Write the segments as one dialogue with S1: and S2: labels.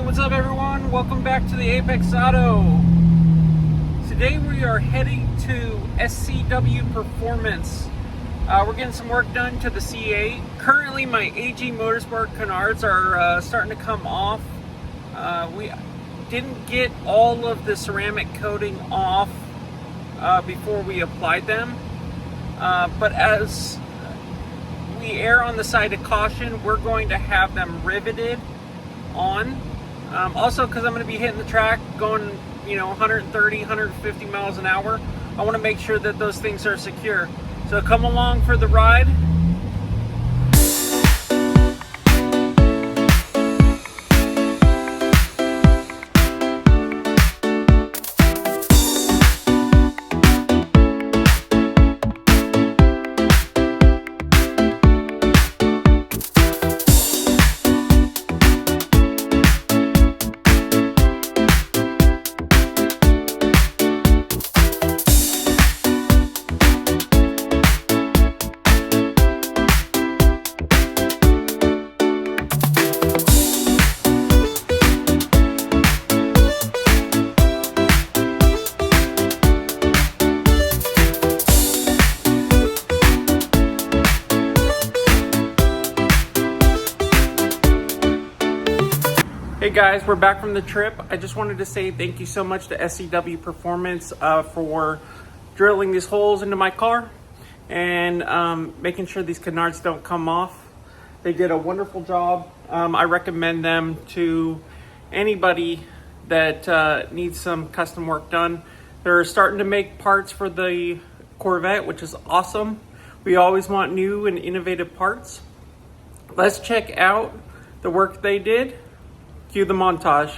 S1: what's up everyone? Welcome back to the Apex Auto. Today we are heading to SCW Performance. We're getting some work done to the C8. Currently my AGM Motorsports canards are starting to come off. We didn't get all of the ceramic coating off before we applied them. But as we err on the side of caution, we're going to have them riveted on. Also, because I'm going to be hitting the track going 130, 150 miles an hour, I want to make sure that those things are secure. So come along for the ride. Hey guys, we're back from the trip. I just wanted to say thank you so much to SCW Performance for drilling these holes into my car and making sure these canards don't come off. They did a wonderful job. I recommend them to anybody that needs some custom work done. They're starting to make parts for the Corvette, which is awesome. We always want new and innovative parts. Let's check out the work they did. Cue the montage.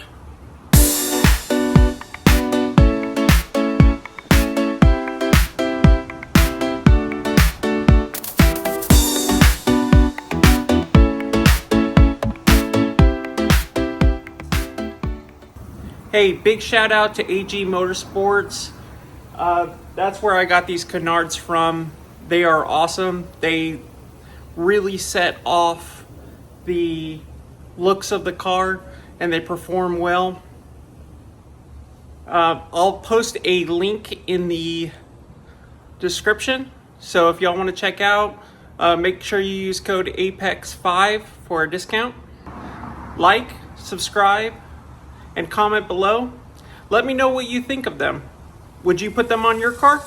S1: Hey, big shout out to AGM Motorsports. That's where I got these canards from. They are awesome. They really set off the looks of the car and they perform well. I'll post a link in the description. So if y'all want to check out, make sure you use code APEX5 for a discount. Like, subscribe, and comment below. Let me know what you think of them. Would you put them on your car?